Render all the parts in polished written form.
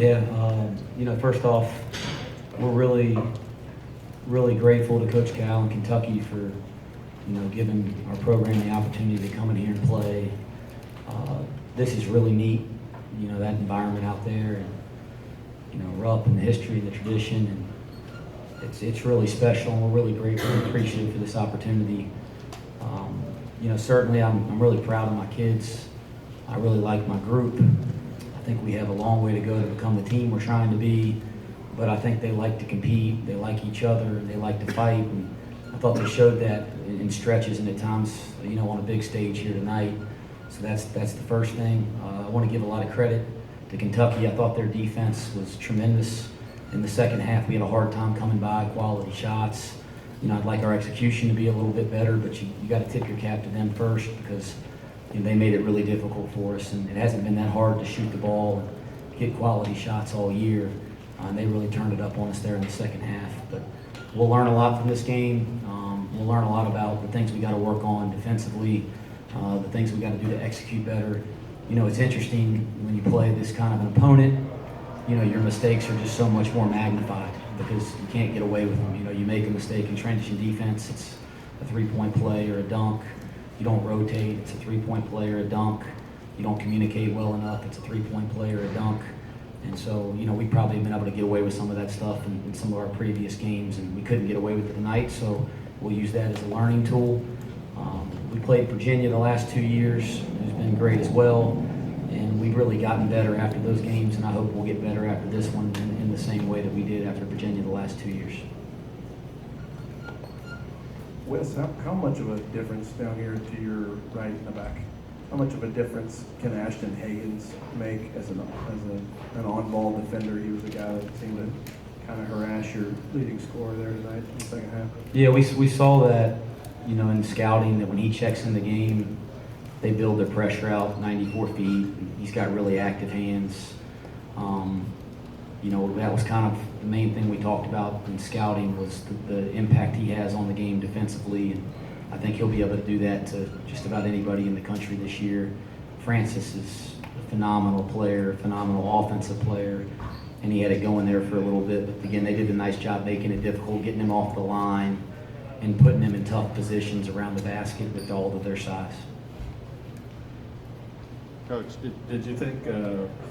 Yeah, first off, we're really, really grateful to Coach Cal and Kentucky for, giving our program the opportunity to come in here and play. This is really neat, that environment out there, and, Rupp and the history and the tradition, and it's really special, and we're really grateful and appreciative for this opportunity. Certainly I'm really proud of my kids. I really like my group. I think we have a long way to go to become the team we're trying to be, but I think they like to compete, they like each other, and they like to fight, and I thought they showed that in stretches and at times, on a big stage here tonight. So that's the first thing. I want to give a lot of credit to Kentucky. I thought their defense was tremendous. In the second half, we had a hard time coming by quality shots. I'd like our execution to be a little bit better, but you got to tip your cap to them first because they made it really difficult for us, and it hasn't been that hard to shoot the ball and get quality shots all year. And they really turned it up on us there in the second half. But we'll learn a lot from this game. We'll learn a lot about the things we got to work on defensively, the things we got to do to execute better. It's interesting when you play this kind of an opponent, your mistakes are just so much more magnified because you can't get away with them. You make a mistake in transition defense, it's a three-point play or a dunk. You don't rotate, it's a three-point play or a dunk. You don't communicate well enough, it's a three-point play or a dunk. And so, we probably have been able to get away with some of that stuff in some of our previous games, and we couldn't get away with it tonight, so we'll use that as a learning tool. We played Virginia the last 2 years, who's been great as well, and we've really gotten better after those games, and I hope we'll get better after this one in the same way that we did after Virginia the last 2 years. Wes, how much of a difference down here to your right in the back? How much of a difference can Ashton Hagans make as an on-ball defender? He was the guy that seemed to kind of harass your leading scorer there tonight in the second half. Yeah, we saw that, in scouting, that when he checks in the game, they build their pressure out 94 feet. He's got really active hands. That was kind of the main thing we talked about in scouting was the impact he has on the game defensively. And I think he'll be able to do that to just about anybody in the country this year. Francis is a phenomenal player, a phenomenal offensive player, and he had it going there for a little bit. But again, they did a nice job making it difficult, getting him off the line, and putting him in tough positions around the basket with all of their size. Coach, did you think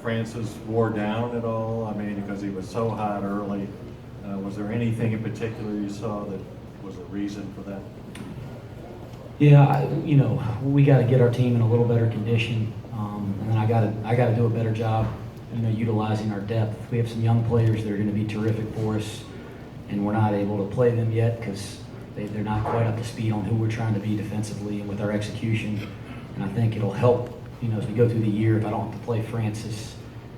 Francis wore down at all? I mean, because he was so hot early. Was there anything in particular you saw that was a reason for that? Yeah, we got to get our team in a little better condition, and then I got to do a better job, utilizing our depth. We have some young players that are going to be terrific for us, and we're not able to play them yet because they're not quite up to speed on who we're trying to be defensively and with our execution. And I think it'll help, as we go through the year, if I don't have to play Francis,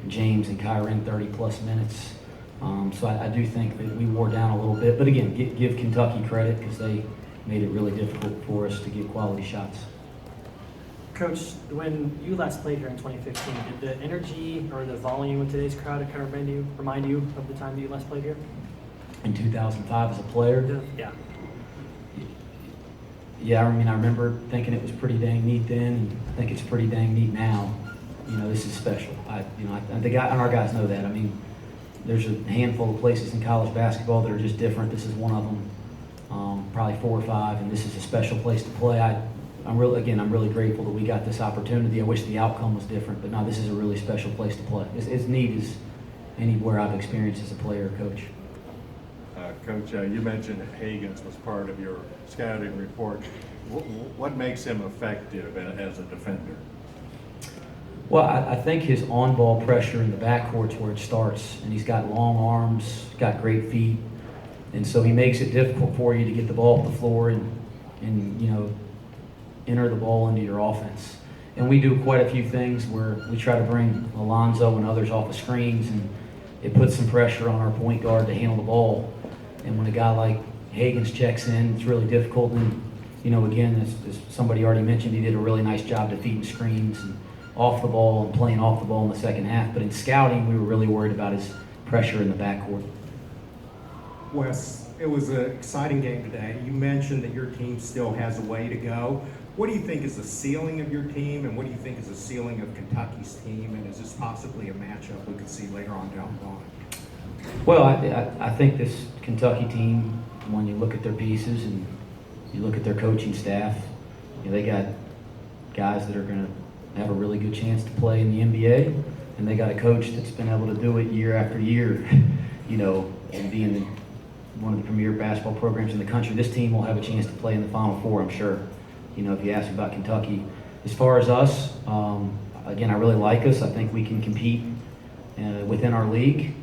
James, and Kyron 30-plus minutes. So I do think that we wore down a little bit. But again, give Kentucky credit because they made it really difficult for us to get quality shots. Coach, when you last played here in 2015, did the energy or the volume of today's crowd kind of remind you of the time that you last played here? In 2005 as a player? Yeah. Yeah, I remember thinking it was pretty dang neat then, and I think it's pretty dang neat now. This is special. And our guys know that. I mean, there's a handful of places in college basketball that are just different. This is one of them, probably 4 or 5, and this is a special place to play. I'm really grateful that we got this opportunity. I wish the outcome was different, but no, this is a really special place to play. It's as neat as anywhere I've experienced as a player or coach. Coach, you mentioned Hagans was part of your scouting report. What makes him effective as a defender? Well, I think his on-ball pressure in the backcourt's where it starts, and he's got long arms, got great feet, and so he makes it difficult for you to get the ball off the floor and enter the ball into your offense. And we do quite a few things where we try to bring Alonzo and others off the screens, and it puts some pressure on our point guard to handle the ball. And when a guy like Hagans checks in, it's really difficult. And, again, as somebody already mentioned, he did a really nice job defeating screens and off the ball and playing off the ball in the second half. But in scouting, we were really worried about his pressure in the backcourt. Wes, it was an exciting game today. You mentioned that your team still has a way to go, What do you think is the ceiling of your team, and what do you think is the ceiling of Kentucky's team, and is this possibly a matchup we could see later on down the line? Well, I think this Kentucky team, when you look at their pieces and you look at their coaching staff, they got guys that are going to have a really good chance to play in the NBA, and they got a coach that's been able to do it year after year, and being one of the premier basketball programs in the country. This team will have a chance to play in the Final Four, I'm sure. If you ask me about Kentucky. As far as us, again, I really like us. I think we can compete within our league.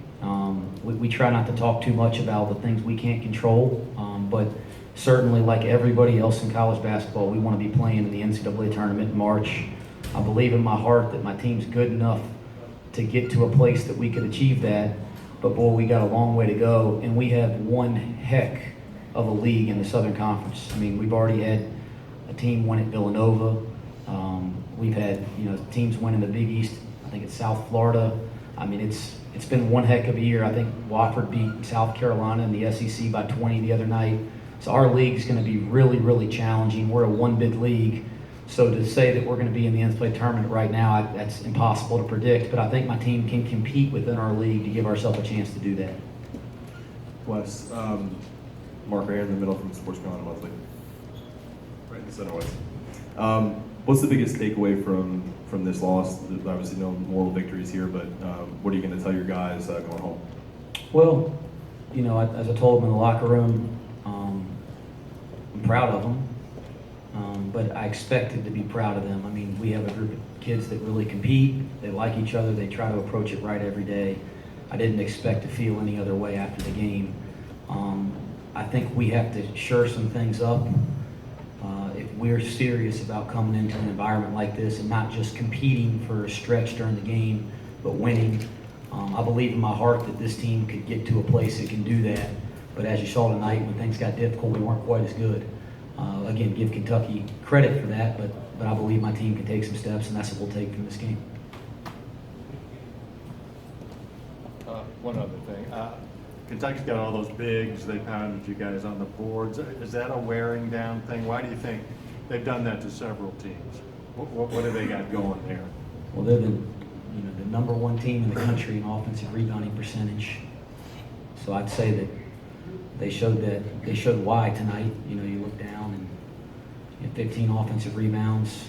We try not to talk too much about the things we can't control, but certainly, like everybody else in college basketball, we want to be playing in the NCAA tournament in March. I believe in my heart that my team's good enough to get to a place that we could achieve that, but boy, we got a long way to go, and we have one heck of a league in the Southern Conference. I mean, we've already had a team win at Villanova. We've had teams win in the Big East. I think it's South Florida. I mean, it's been one heck of a year. I think Wofford beat South Carolina in the SEC by 20 the other night. So our league is going to be really, really challenging. We're a one-bid league. So to say that we're going to be in the NCAA tournament right now, that's impossible to predict. But I think my team can compete within our league to give ourselves a chance to do that. Wes, Mark right here in the middle from Sports Carolina Monthly. Right in the center, Wes. What's the biggest takeaway from this loss? There's obviously no moral victories here, but what are you going to tell your guys going home? Well, as I told them in the locker room, I'm proud of them, but I expected to be proud of them. I mean, we have a group of kids that really compete. They like each other. They try to approach it right every day. I didn't expect to feel any other way after the game. I think we have to shore some things up. If we're serious about coming into an environment like this and not just competing for a stretch during the game, but winning, I believe in my heart that this team could get to a place that can do that. But as you saw tonight, when things got difficult, we weren't quite as good. Again, give Kentucky credit for that, but I believe my team can take some steps, and that's what we'll take from this game. One other thing. Kentucky's got all those bigs. They pounded you guys on the boards. Is that a wearing down thing? Why do you think they've done that to several teams? What have they got going there? Well, they're the number one team in the country in offensive rebounding percentage. So I'd say that they showed why tonight. You look down and 15 offensive rebounds.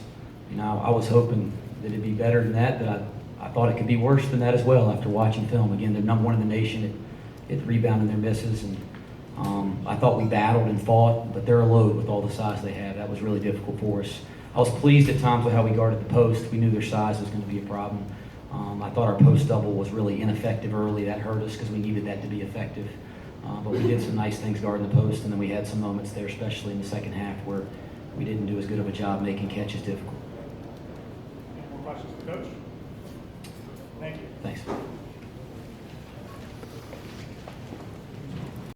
I was hoping that it'd be better than that, but I thought it could be worse than that as well after watching film. Again, they're number one in the nation at rebounding their misses, and I thought we battled and fought, but they're a load with all the size they have. That was really difficult for us. I was pleased at times with how we guarded the post. We knew their size was going to be a problem. I thought our post double was really ineffective early. That hurt us because we needed that to be effective. But we did some nice things guarding the post, and then we had some moments there, especially in the second half, where we didn't do as good of a job making catches difficult. Any more questions for Coach? Thank you. Thanks.